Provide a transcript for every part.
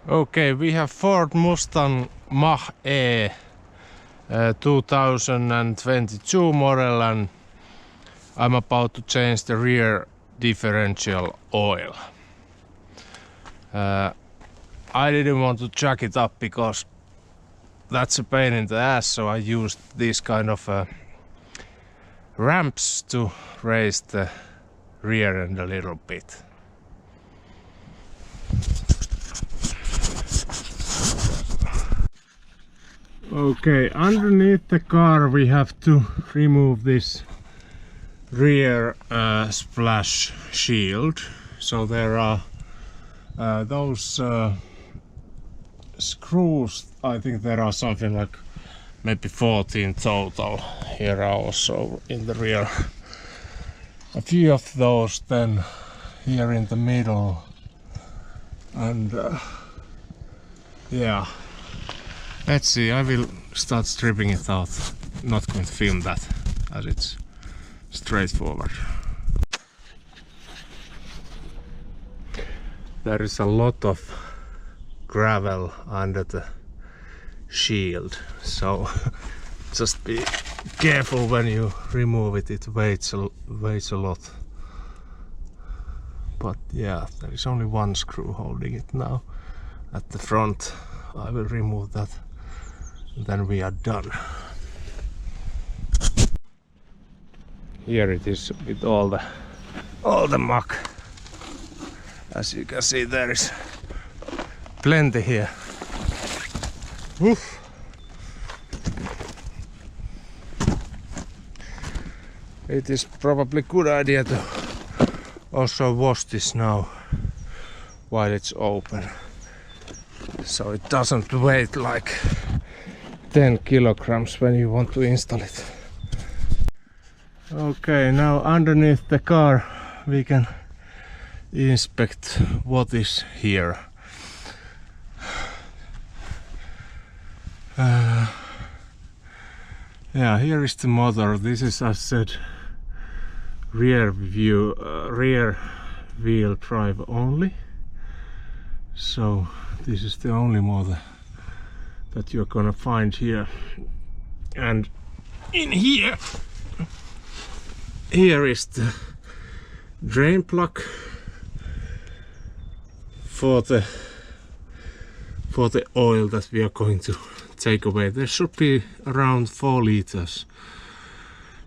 Okay, we have Ford Mustang Mach E 2022 model, and I'm about to change the rear differential oil. I didn't want to jack it up because that's a pain in the ass, so I used these kind of ramps to raise the rear end a little bit. Okay, underneath the car we have to remove this rear splash shield. So there are those screws. I think there are something like maybe 14 total. Here are also in the rear a few of those, then here in the middle, and yeah, let's see. I will start stripping it out. Not going to film that as it's straightforward. There is a lot of gravel under the shield, so just be careful when you remove it. It weighs a lot. But yeah, there is only one screw holding it now at the front. I will remove that, then we are done. Here it is with all the muck. As you can see, there is plenty here. Oof. It is probably a good idea to also wash this now while it's open, so it doesn't weigh like 10 kilograms when you want to install it. Okay, now underneath the car we can inspect what is here. Yeah, here is the motor. This is, as said, rear wheel drive only. So this is the only motor that you're gonna find here. And in here is the drain plug for the oil that we are going to take away. There should be around 4 liters.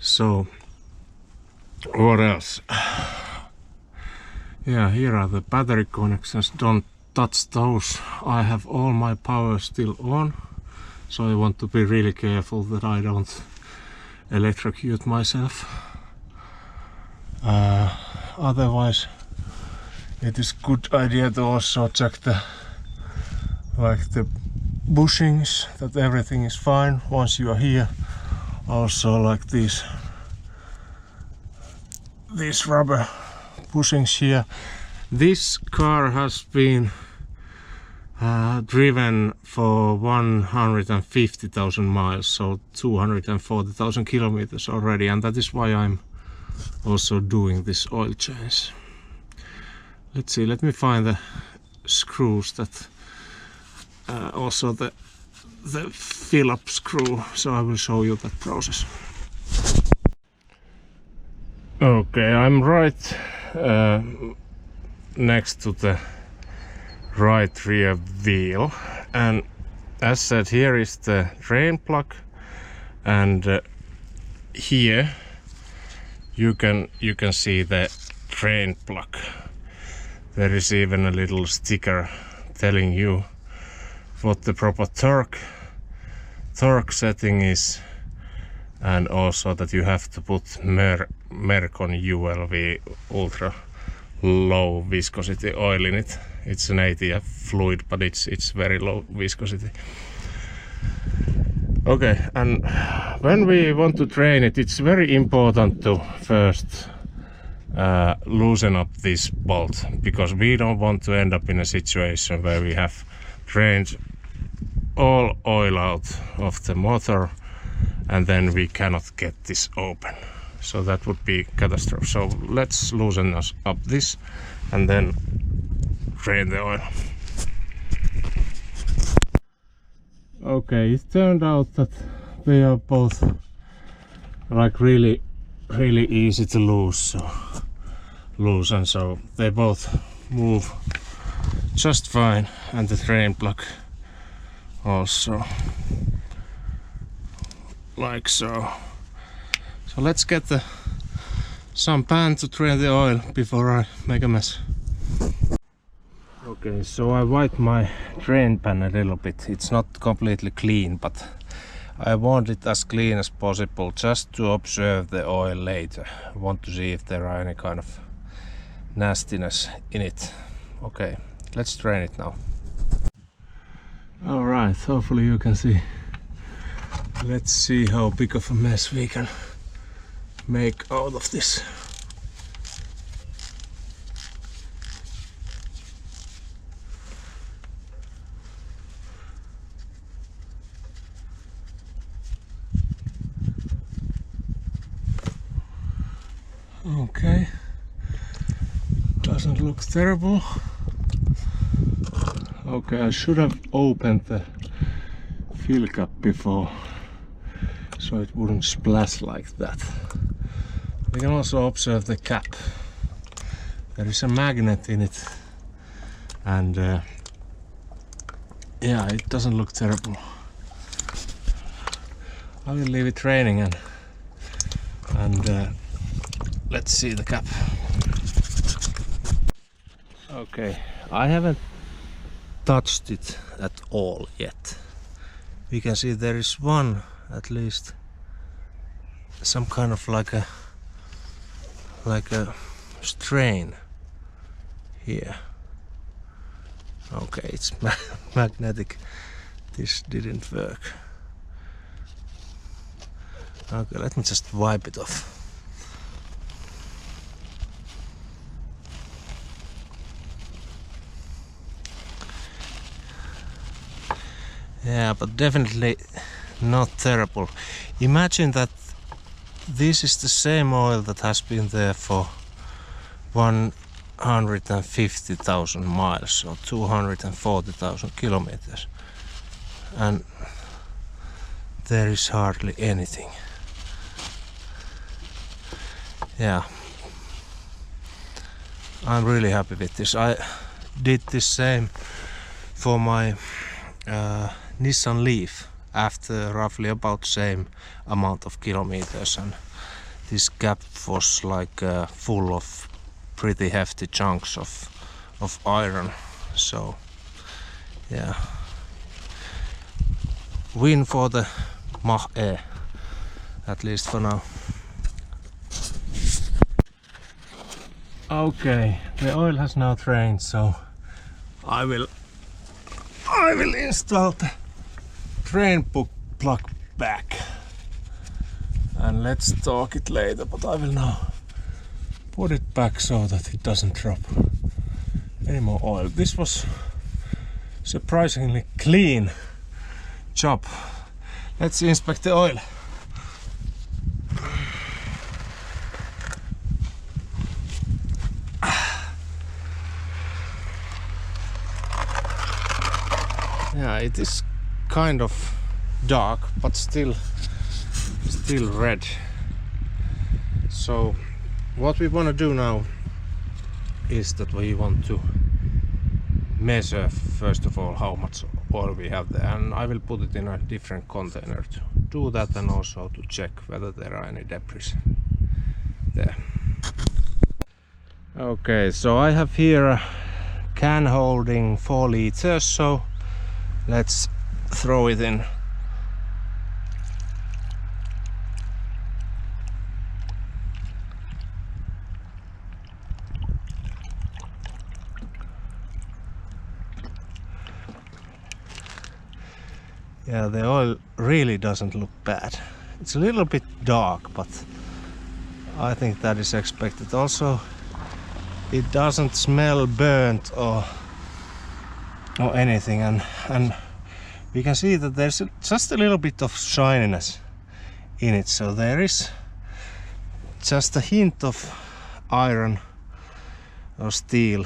So what else? Yeah, here are the battery connections. Don't touch those. I have all my power still on, so I want to be really careful that I don't electrocute myself. Otherwise it is good idea to also check the bushings, that everything is fine once you are here. Also like these rubber bushings here. This car has been driven for 150,000 miles, so 240,000 kilometers already, and that is why I'm also doing this oil change. Let's see, let me find the screws that also the fill-up screw, so I will show you that process. Okay, I'm right next to the right rear wheel, and as said, here is the drain plug, and here you can see the drain plug. There is even a little sticker telling you what the proper torque setting is, and also that you have to put Mercon ULV ultra low viscosity oil in it. It's an ATF fluid, but it's very low viscosity. Okay, and when we want to drain it, it's very important to first loosen up this bolt, because we don't want to end up in a situation where we have drained all oil out of the motor and then we cannot get this open. So that would be catastrophe. So let's loosen up this and then drain the oil. Okay, it turned out that they are both like really easy to loosen, so they both move just fine, and the drain plug also, like so. So let's get some pan to drain the oil before I make a mess. Okay, so I wiped my drain pan a little bit. It's not completely clean, but I want it as clean as possible just to observe the oil later. I want to see if there are any kind of nastiness in it. Okay, let's drain it now. Alright, hopefully you can see. Let's see how big of a mess we can make out of this. Okay, doesn't look terrible. Okay, I should have opened the fill cap before, so it wouldn't splash like that. We can also observe the cap. There is a magnet in it, and yeah, it doesn't look terrible. I will leave it raining and let's see the cap. Okay, I haven't touched it at all yet. We can see there is one, at least, some kind of like a strain here. Okay, it's magnetic. This didn't work. Okay, let me just wipe it off. Yeah, but definitely not terrible. Imagine that this is the same oil that has been there for 150,000 miles, or 240,000 kilometers, and there is hardly anything. Yeah, I'm really happy with this. I did the same for my Nissan Leaf after roughly about same amount of kilometers, and this gap was like full of pretty hefty chunks of iron. So yeah, win for the Mach E, at least for now. Okay, the oil has now drained, so I will install the drain plug back, and let's talk it later, but I will now put it back so that it doesn't drop any more oil. This was surprisingly clean job. Let's inspect the oil. Yeah, it is kind of dark, but still red. So what we want to do now is that we want to measure first of all how much oil we have there, and I will put it in a different container to do that, and also to check whether there are any debris there. Okay, so I have here a can holding 4 liters, so let's throw it in. Yeah, the oil really doesn't look bad. It's a little bit dark, but I think that is expected. Also, it doesn't smell burnt or anything, and we can see that there's just a little bit of shininess in it, so there is just a hint of iron or steel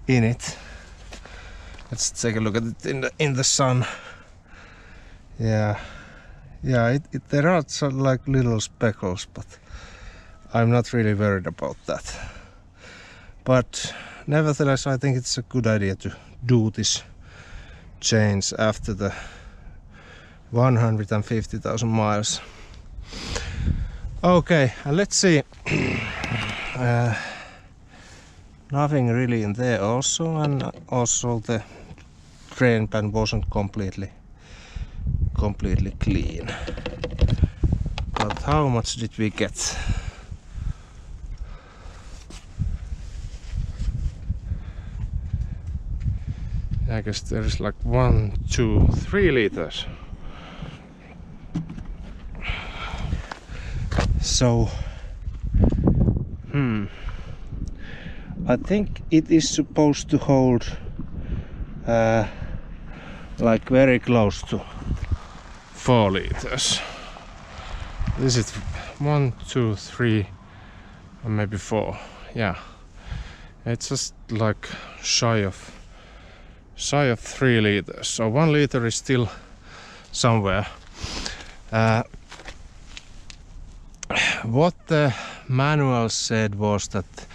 in it. Let's take a look at it in the sun. Yeah, there are some like little speckles, but I'm not really worried about that. But nevertheless, I think it's a good idea to do this change after the 150,000 miles. Okay, and let's see. Nothing really in there also, and also the drain pan wasn't completely clean. But how much did we get? I guess there's like 1, 2, 3 liters. So, I think it is supposed to hold like very close to 4 liters. This is 1, 2, 3, or maybe 4. Yeah, it's just like shy of 3 liters. So 1 liter is still somewhere. What the manual said was that,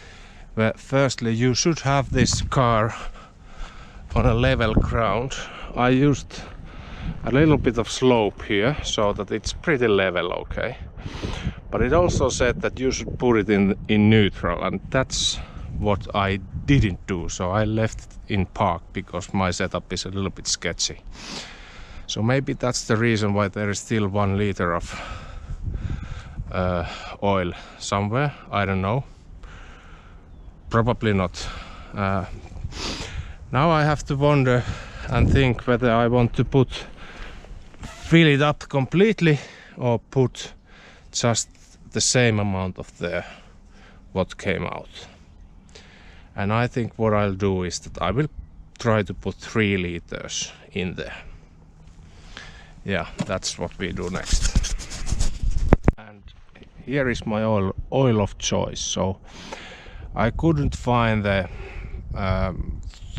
well, firstly you should have this car on a level ground. I used a little bit of slope here so that it's pretty level, okay. But it also said that you should put it in neutral, and that's what I didn't do. So I left it in park because my setup is a little bit sketchy. So maybe that's the reason why there is still 1 liter of oil somewhere. I don't know. Probably not. Now I have to wonder and think whether I want to fill it up completely or put just the same amount of what came out. And I think what I'll do is that I will try to put 3 liters in there. Yeah, that's what we do next. And here is my oil of choice. So I couldn't find the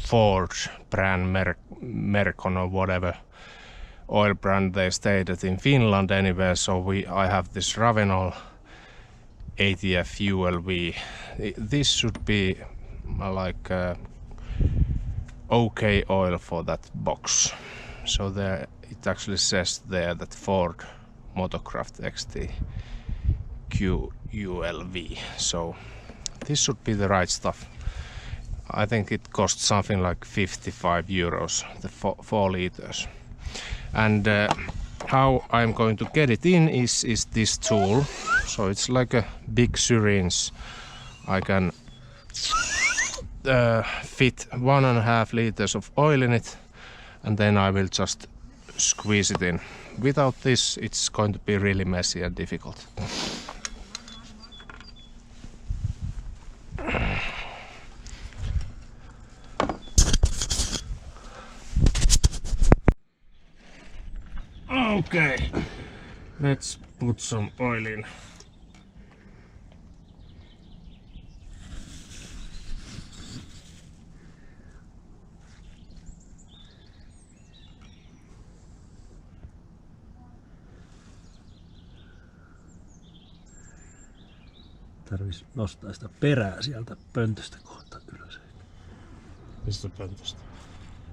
Ford brand, Mercon or whatever oil brand they stated in Finland anywhere. So I have this Ravenol ATF ULV. This should be like okay oil for that box. So there it actually says there that Ford Motocraft XT QULV. So this should be the right stuff. I think it costs something like 55 euros, the 4 liters. And how I'm going to get it in is this tool. So it's like a big syringe. I can fit 1.5 liters of oil in it, and then I will just squeeze it in. Without this, it's going to be really messy and difficult. Okay, let's put some oil in. Tarvis nostaa sitä perää sieltä pöntöstä kohta ylös. Mistä pöntöstä?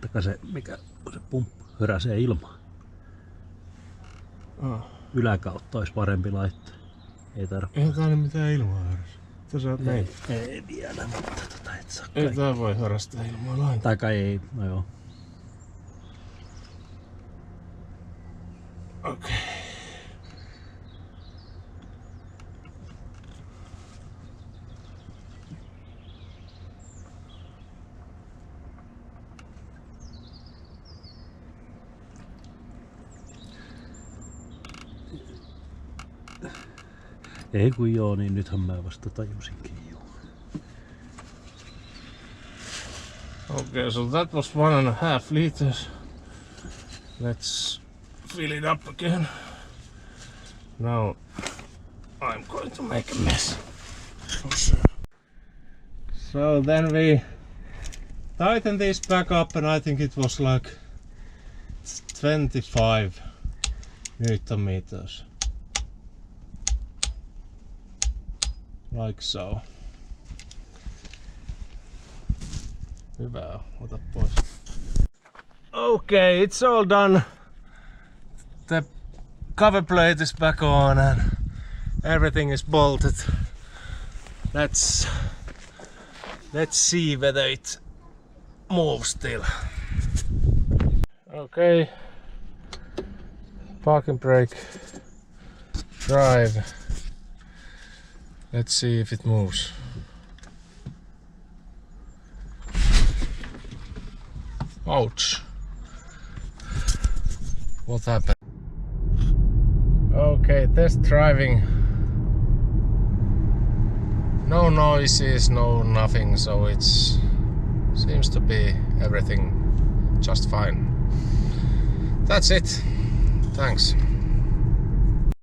Taka se, mikä on se pumppu, höräsee ilmaa. Yläkautta olisi parempi laittaa. Ei tarvitse. Ei tää mitään ilmaa hörästä. Tässä on näin. Ei vielä, mutta et saa ei tää voi hörästä ilmaa lainkaan. Taka ei, no joo. Okei. Ei kun joo, niin nythän mä vasta tajusinkin joo. Okay, so that was 1.5 liters. Let's fill it up again. Now I'm going to make a mess. For sure. So then we tighten this back up, and I think it was like 25 Newton meters. Like so. Hyvä, ota pois. Okay, it's all done. The cover plate is back on and everything is bolted. Let's see whether it moves still. Okay. Parking brake. Drive. Let's see if it moves. Ouch. What happened? Okay, test driving. No noises, no nothing, so it's seems to be everything just fine. That's it. Thanks.